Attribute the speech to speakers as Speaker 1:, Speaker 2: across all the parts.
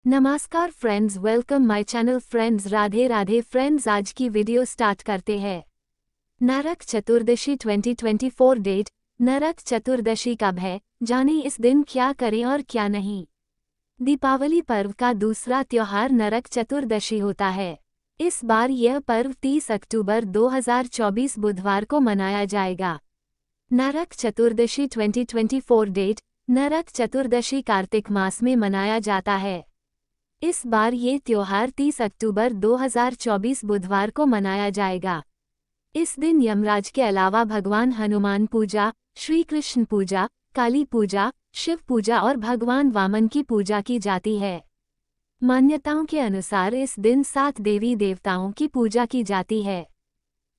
Speaker 1: नमस्कार friends, welcome my channel friends. Radhe Radhe friends, आज की वीडियो स्टार्ट करते हैं। नरक चतुर्दशी 2024 डेट। नरक चतुर्दशी कब है, जानें इस दिन क्या करें और क्या नहीं। दीपावली पर्व का दूसरा त्योहार नरक चतुर्दशी होता है। इस बार यह पर्व 30 अक्टूबर 2024 बुधवार को मनाया जाएगा। नरक चतुर्दशी 2024 डेट। नरक चतुर्दशी कार्तिक मास में मनाया जाता है। इस बार ये त्योहार 30 अक्टूबर 2024 बुधवार को मनाया जाएगा। इस दिन यमराज के अलावा भगवान हनुमान पूजा, श्री कृष्ण पूजा, काली पूजा, शिव पूजा और भगवान वामन की पूजा की जाती है। मान्यताओं के अनुसार इस दिन 7 देवी देवताओं की पूजा की जाती है।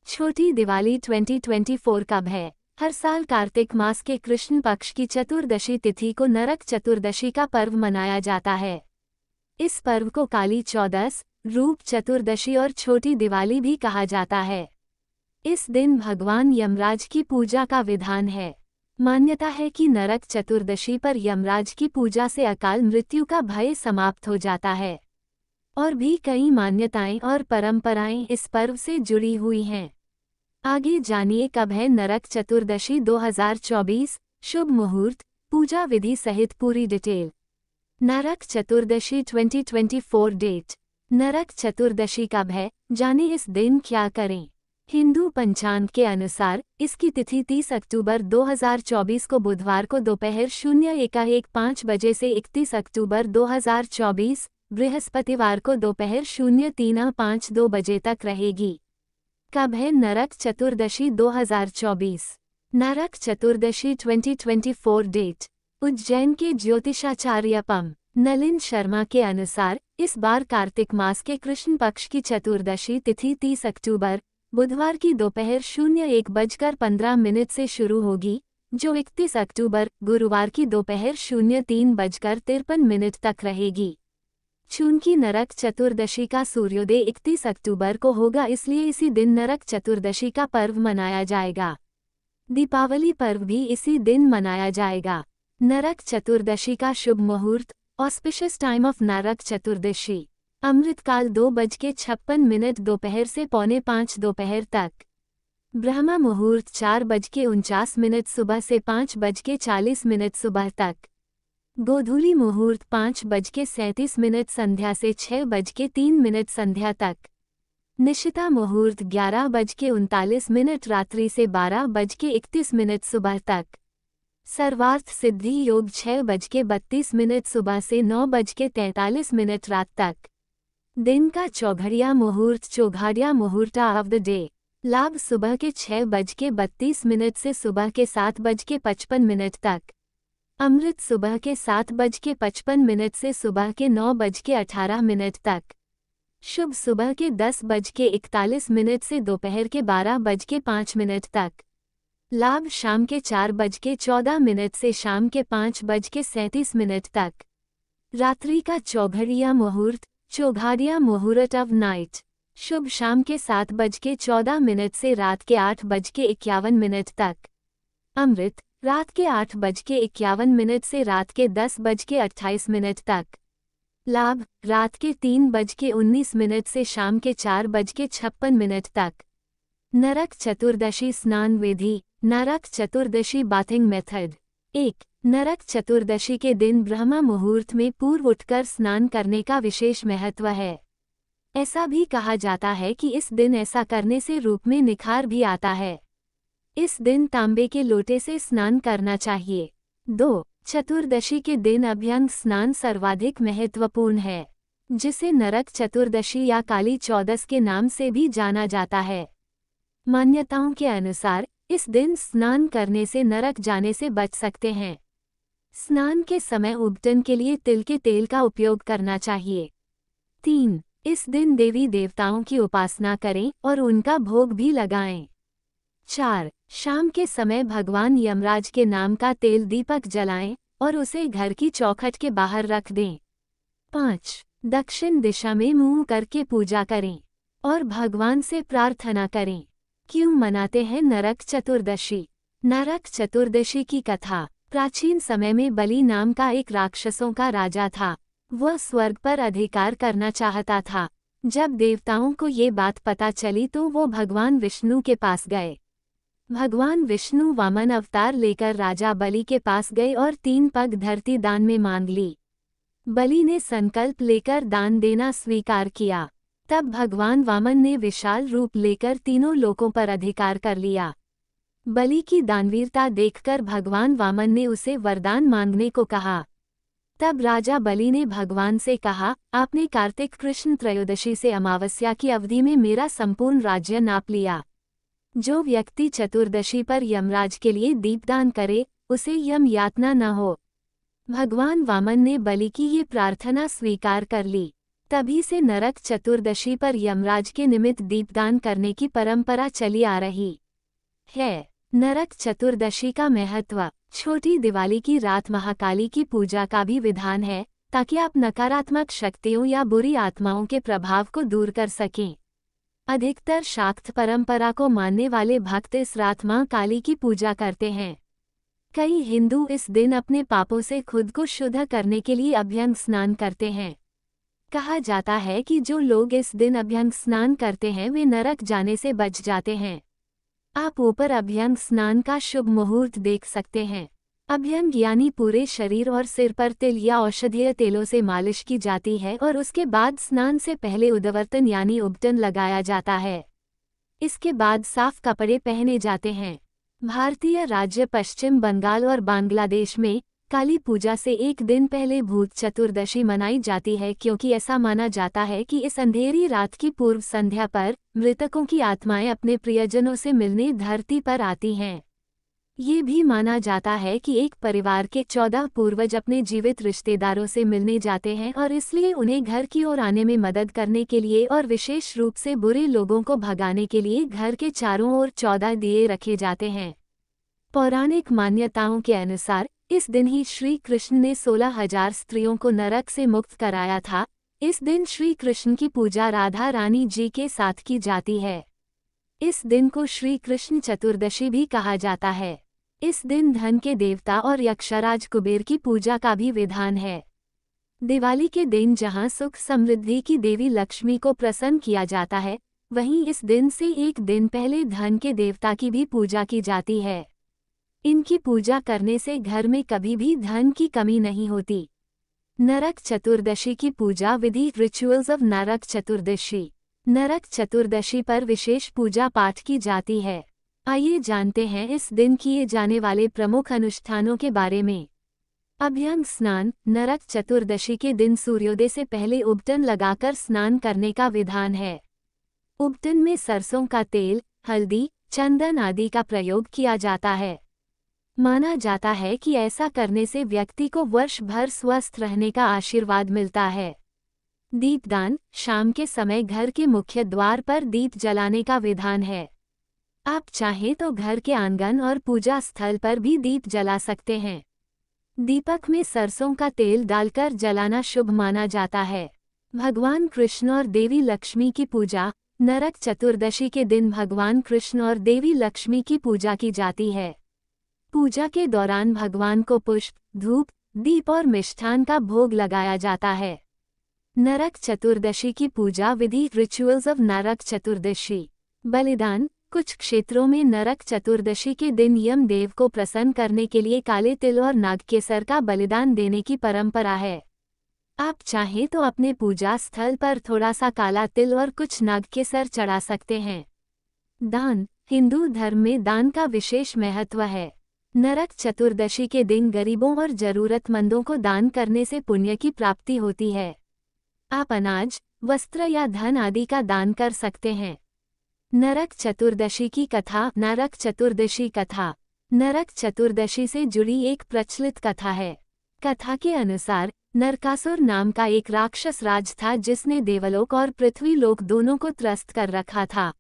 Speaker 1: छोटी दिवाली 2024 कब है? हर साल कार्तिक मास के कृष्ण पक्ष की चतुर्दशी तिथि को नरक चतुर्दशी का पर्व मनाया जाता है। इस पर्व को काली चौदस, रूप चतुर्दशी और छोटी दिवाली भी कहा जाता है। इस दिन भगवान यमराज की पूजा का विधान है। मान्यता है कि नरक चतुर्दशी पर यमराज की पूजा से अकाल मृत्यु का भय समाप्त हो जाता है। और भी कई मान्यताएं और परंपराएं इस पर्व से जुड़ी हुई हैं। आगे जानिए कब है नरक चतुर्दशी 2024, शुभ मुहूर्त, पूजा विधि सहित पूरी डिटेल। नरक चतुर्दशी 2024 डेट। नरक चतुर्दशी कब है, जाने इस दिन क्या करें। हिंदू पंचांग के अनुसार इसकी तिथि 30 अक्टूबर 2024 को बुधवार को दोपहर 01:15 बजे से 31 अक्टूबर 2024 बृहस्पतिवार को दोपहर 03:52 बजे तक रहेगी। कब है नरक चतुर्दशी 2024? नरक चतुर्दशी 2024 डेट। उज्जैन के ज्योतिषाचार्य पम. नलिन शर्मा के अनुसार इस बार कार्तिक मास के कृष्ण पक्ष की चतुर्दशी तिथि 30 अक्टूबर बुधवार की दोपहर 01:15 से शुरू होगी, जो 31 अक्टूबर गुरुवार की दोपहर 03:53 तक रहेगी। चूंकि नरक चतुर्दशी का सूर्योदय 31 अक्टूबर को होगा, इसलिए इसी दिन नरक चतुर्दशी का पर्व मनाया जाएगा। दीपावली पर्व भी इसी दिन मनाया जाएगा। नरक चतुर्दशी का शुभ मुहूर्त, auspicious time of Narak Chaturdashi, अमृतकाल 2:56 दोपहर से 4:45 दोपहर तक। ब्रह्म मुहूर्त 4:49 सुबह से 5:40 सुबह तक। गोधूली मुहूर्त 5:37 संध्या से 6:03 संध्या तक। निशिता मुहूर्त 11:39 रात्रि से 12:31 सुबह तक। सर्वार्थ सिद्धि योग 6:32 सुबह से 9:43 रात तक। दिन का चौघड़िया मुहूर्त ऑफ द डे। लाभ सुबह के 6:32 से सुबह के 7:55 तक। अमृत सुबह के 7:55 से सुबह के 9:18 तक। शुभ सुबह के 10:41 से दोपहर के 12:05 तक। लाभ शाम के 4:14 से शाम के 5:37 तक। रात्रि का चौघड़िया मुहूर्त ऑफ नाइट। शुभ शाम के 7:14 से रात के 8:51 तक। अमृत रात के 8:51 से रात के 10:28 तक। लाभ रात के 3:19 से शाम के 4:56 तक। नरक चतुर्दशी स्नान विधि। Narak Chaturdashi bathing method. 1. नरक चतुर्दशी के दिन ब्रह्म मुहूर्त में पूर्व उठकर स्नान करने का विशेष महत्व है। ऐसा भी कहा जाता है कि इस दिन ऐसा करने से रूप में निखार भी आता है। इस दिन तांबे के लोटे से स्नान करना चाहिए। 2. चतुर्दशी के दिन अभ्यंग स्नान सर्वाधिक महत्वपूर्ण है, जिसे नरक चतुर्दशी या काली चौदस के नाम से भी जाना जाता है। मान्यताओं के अनुसार इस दिन स्नान करने से नरक जाने से बच सकते हैं। स्नान के समय उबटन के लिए तिल के तेल का उपयोग करना चाहिए। 3. इस दिन देवी देवताओं की उपासना करें और उनका भोग भी लगाएं। 4. शाम के समय भगवान यमराज के नाम का तेल दीपक जलाएं और उसे घर की चौखट के बाहर रख दें। 5. दक्षिण दिशा में मुंह करके पूजा करें और भगवान से प्रार्थना करें। क्यों मनाते हैं नरक चतुर्दशी? नरक चतुर्दशी की कथा। प्राचीन समय में बलि नाम का एक राक्षसों का राजा था। वह स्वर्ग पर अधिकार करना चाहता था। जब देवताओं को ये बात पता चली तो वो भगवान विष्णु के पास गए। भगवान विष्णु वामन अवतार लेकर राजा बलि के पास गए और 3 पग धरती दान में मांग ली। बलि ने संकल्प लेकर दान देना स्वीकार किया। तब भगवान वामन ने विशाल रूप लेकर तीनों लोकों पर अधिकार कर लिया। बलि की दानवीरता देखकर भगवान वामन ने उसे वरदान मांगने को कहा। तब राजा बलि ने भगवान से कहा, आपने कार्तिक कृष्ण त्रयोदशी से अमावस्या की अवधि में मेरा संपूर्ण राज्य नाप लिया। जो व्यक्ति चतुर्दशी पर यमराज के लिए दीपदान करे, उसे यम यातना न हो। भगवान वामन ने बलि की ये प्रार्थना स्वीकार कर ली। तभी से नरक चतुर्दशी पर यमराज के निमित्त दीपदान करने की परंपरा चली आ रही है। नरक चतुर्दशी का महत्व। छोटी दिवाली की रात महाकाली की पूजा का भी विधान है, ताकि आप नकारात्मक शक्तियों या बुरी आत्माओं के प्रभाव को दूर कर सकें। अधिकतर शाक्त परंपरा को मानने वाले भक्त इस रात मां काली की पूजा करते हैं। कई हिंदू इस दिन अपने पापों से खुद को शुद्ध करने के लिए अभ्यंग स्नान करते हैं। कहा जाता है कि जो लोग इस दिन अभ्यंग स्नान करते हैं वे नरक जाने से बच जाते हैं। आप ऊपर अभ्यंग स्नान का शुभ मुहूर्त देख सकते हैं। अभ्यंग यानी पूरे शरीर और सिर पर तिल या औषधीय तेलों से मालिश की जाती है और उसके बाद स्नान से पहले उद्वर्तन यानी उबटन लगाया जाता है। इसके बाद साफ कपड़े पहने जाते हैं। भारतीय राज्य पश्चिम बंगाल और बांग्लादेश में काली पूजा से एक दिन पहले भूत चतुर्दशी मनाई जाती है, क्योंकि ऐसा माना जाता है कि इस अंधेरी रात की पूर्व संध्या पर मृतकों की आत्माएं अपने प्रियजनों से मिलने धरती पर आती हैं। ये भी माना जाता है कि एक परिवार के 14 पूर्वज अपने जीवित रिश्तेदारों से मिलने जाते हैं और इसलिए उन्हें घर की ओर आने में मदद करने के लिए और विशेष रूप से बुरे लोगों को भगाने के लिए घर के चारों ओर 14 दिए रखे जाते हैं। पौराणिक मान्यताओं के अनुसार इस दिन ही श्री कृष्ण ने 16,000 स्त्रियों को नरक से मुक्त कराया था। इस दिन श्री कृष्ण की पूजा राधा रानी जी के साथ की जाती है। इस दिन को श्री कृष्ण चतुर्दशी भी कहा जाता है। इस दिन धन के देवता और यक्षराज कुबेर की पूजा का भी विधान है। दिवाली के दिन जहां सुख समृद्धि की देवी लक्ष्मी को प्रसन्न किया जाता है, वहीं इस दिन से एक दिन पहले धन के देवता की भी पूजा की जाती है। इनकी पूजा करने से घर में कभी भी धन की कमी नहीं होती। नरक चतुर्दशी की पूजा विधि। Rituals of Narak Chaturdashi. नरक चतुर्दशी पर विशेष पूजा पाठ की जाती है। आइए जानते हैं इस दिन किए जाने वाले प्रमुख अनुष्ठानों के बारे में। अभ्यंग स्नान। नरक चतुर्दशी के दिन सूर्योदय से पहले उबटन लगाकर स्नान करने का विधान है। उबटन में सरसों का तेल, हल्दी, चंदन आदि का प्रयोग किया जाता है। माना जाता है कि ऐसा करने से व्यक्ति को वर्ष भर स्वस्थ रहने का आशीर्वाद मिलता है। दीपदान। शाम के समय घर के मुख्य द्वार पर दीप जलाने का विधान है। आप चाहें तो घर के आंगन और पूजा स्थल पर भी दीप जला सकते हैं। दीपक में सरसों का तेल डालकर जलाना शुभ माना जाता है। भगवान कृष्ण और देवी लक्ष्मी की पूजा। नरक चतुर्दशी के दिन भगवान कृष्ण और देवी लक्ष्मी की पूजा की जाती है। पूजा के दौरान भगवान को पुष्प, धूप, दीप और मिष्ठान का भोग लगाया जाता है। नरक चतुर्दशी की पूजा विधि। Rituals of Narak Chaturdashi. बलिदान। कुछ क्षेत्रों में नरक चतुर्दशी के दिन यमदेव को प्रसन्न करने के लिए काले तिल और नागकेसर का बलिदान देने की परंपरा है। आप चाहें तो अपने पूजा स्थल पर थोड़ा सा काला तिल और कुछ नागकेसर चढ़ा सकते हैं। दान। हिंदू धर्म में दान का विशेष महत्व है। नरक चतुर्दशी के दिन गरीबों और जरूरतमंदों को दान करने से पुण्य की प्राप्ति होती है। आप अनाज, वस्त्र या धन आदि का दान कर सकते हैं। नरक चतुर्दशी की कथा। नरक चतुर्दशी कथा। नरक चतुर्दशी से जुड़ी एक प्रचलित कथा है। कथा के अनुसार नरकासुर नाम का एक राक्षस राज था जिसने देवलोक और पृथ्वीलोक दोनों को त्रस्त कर रखा था।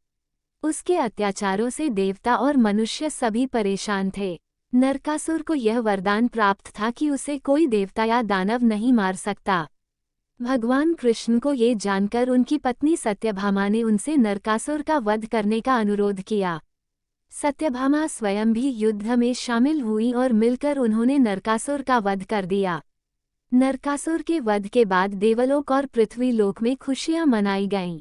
Speaker 1: उसके अत्याचारों से देवता और मनुष्य सभी परेशान थे। नरकासुर को यह वरदान प्राप्त था कि उसे कोई देवता या दानव नहीं मार सकता। भगवान कृष्ण को ये जानकर उनकी पत्नी सत्यभामा ने उनसे नरकासुर का वध करने का अनुरोध किया। सत्यभामा स्वयं भी युद्ध में शामिल हुई और मिलकर उन्होंने नरकासुर का वध कर दिया। नरकासुर के वध के बाद देवलोक और पृथ्वी लोक में खुशियां मनाई गईं।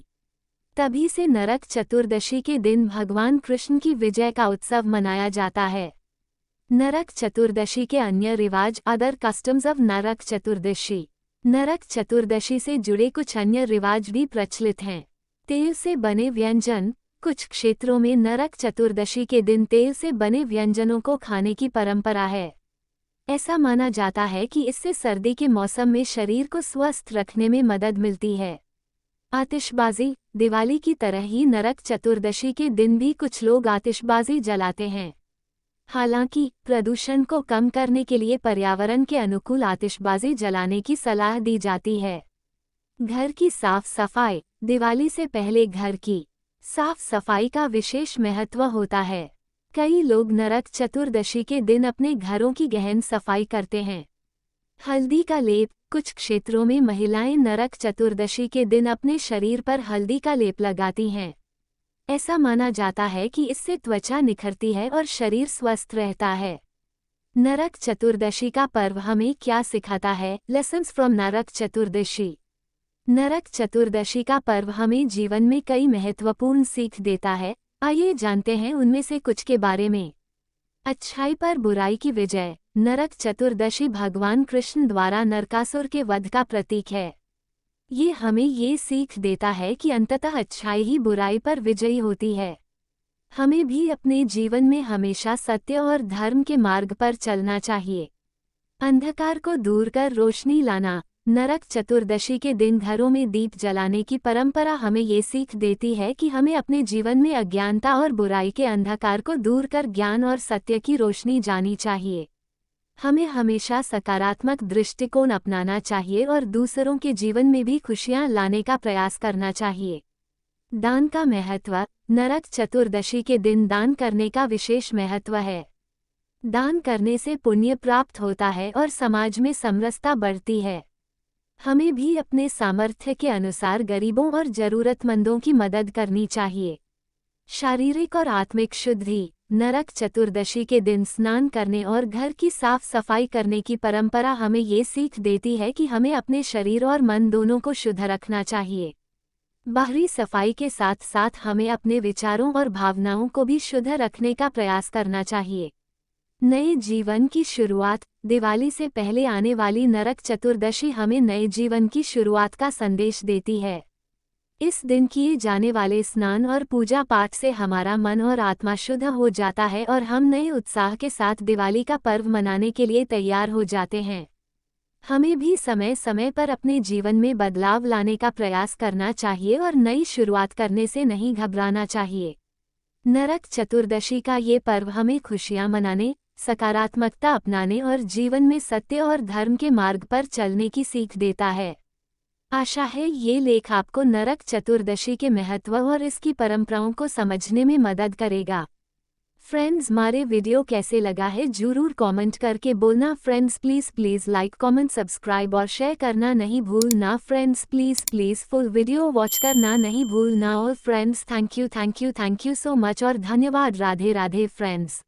Speaker 1: तभी से नरक चतुर्दशी के दिन भगवान कृष्ण की विजय का उत्सव मनाया जाता है। नरक चतुर्दशी के अन्य रिवाज, other customs of Narak Chaturdashi. Narak Chaturdashi से जुड़े कुछ अन्य रिवाज भी प्रचलित हैं। तेल से बने व्यंजन। कुछ क्षेत्रों में नरक चतुर्दशी के दिन तेल से बने व्यंजनों को खाने की परंपरा है। ऐसा माना जाता है कि इससे सर्दी के मौसम में शरीर को स्वस्थ रखने में मदद मिलती है। आतिशबाजी। दिवाली की तरह ही नरक चतुर्दशी के दिन भी कुछ लोग आतिशबाजी जलाते हैं। हालांकि प्रदूषण को कम करने के लिए पर्यावरण के अनुकूल आतिशबाजी जलाने की सलाह दी जाती है। घर की साफ सफाई। दिवाली से पहले घर की साफ सफाई का विशेष महत्व होता है। कई लोग नरक चतुर्दशी के दिन अपने घरों की गहन सफाई करते हैं। हल्दी का लेप। कुछ क्षेत्रों में महिलाएं नरक चतुर्दशी के दिन अपने शरीर पर हल्दी का लेप लगाती हैं। ऐसा माना जाता है कि इससे त्वचा निखरती है और शरीर स्वस्थ रहता है। नरक चतुर्दशी का पर्व हमें क्या सिखाता है? Lessons from Narak Chaturdashi. नरक चतुर्दशी का पर्व हमें जीवन में कई महत्वपूर्ण सीख देता है। आइए जानते हैं उनमें से कुछ के बारे में। अच्छाई पर बुराई की विजय। नरक चतुर्दशी भगवान कृष्ण द्वारा नरकासुर के वध का प्रतीक है। ये हमें ये सीख देता है कि अंततः अच्छाई ही बुराई पर विजयी होती है। हमें भी अपने जीवन में हमेशा सत्य और धर्म के मार्ग पर चलना चाहिए। अंधकार को दूर कर रोशनी लाना। नरक चतुर्दशी के दिन घरों में दीप जलाने की परंपरा हमें ये सीख देती है कि हमें अपने जीवन में अज्ञानता और बुराई के अंधकार को दूर कर ज्ञान और सत्य की रोशनी जानी चाहिए। हमें हमेशा सकारात्मक दृष्टिकोण अपनाना चाहिए और दूसरों के जीवन में भी खुशियां लाने का प्रयास करना चाहिए। दान का महत्व। नरक चतुर्दशी के दिन दान करने का विशेष महत्व है। दान करने से पुण्य प्राप्त होता है और समाज में समरसता बढ़ती है। हमें भी अपने सामर्थ्य के अनुसार गरीबों और जरूरतमंदों की मदद करनी चाहिए। शारीरिक और आत्मिक शुद्धि। नरक चतुर्दशी के दिन स्नान करने और घर की साफ सफाई करने की परंपरा हमें ये सीख देती है कि हमें अपने शरीर और मन दोनों को शुद्ध रखना चाहिए। बाहरी सफाई के साथ साथ हमें अपने विचारों और भावनाओं को भी शुद्ध रखने का प्रयास करना चाहिए। नए जीवन की शुरुआत। दिवाली से पहले आने वाली नरक चतुर्दशी हमें नए जीवन की शुरुआत का संदेश देती है। इस दिन किए जाने वाले स्नान और पूजा पाठ से हमारा मन और आत्मा शुद्ध हो जाता है और हम नए उत्साह के साथ दिवाली का पर्व मनाने के लिए तैयार हो जाते हैं। हमें भी समय समय पर अपने जीवन में बदलाव लाने का प्रयास करना चाहिए और नई शुरुआत करने से नहीं घबराना चाहिए। नरक चतुर्दशी का ये पर्व हमें खुशियां मनाने, सकारात्मकता अपनाने और जीवन में सत्य और धर्म के मार्ग पर चलने की सीख देता है। आशा है ये लेख आपको नरक चतुर्दशी के महत्व और इसकी परंपराओं को समझने में मदद करेगा। फ्रेंड्स, हमारे वीडियो कैसे लगा है जरूर कमेंट करके बोलना। Friends please like, comment, subscribe और शेयर करना नहीं भूलना। Friends please full video watch करना नहीं भूलना। और friends thank you so much और धन्यवाद। राधे राधे फ्रेंड्स।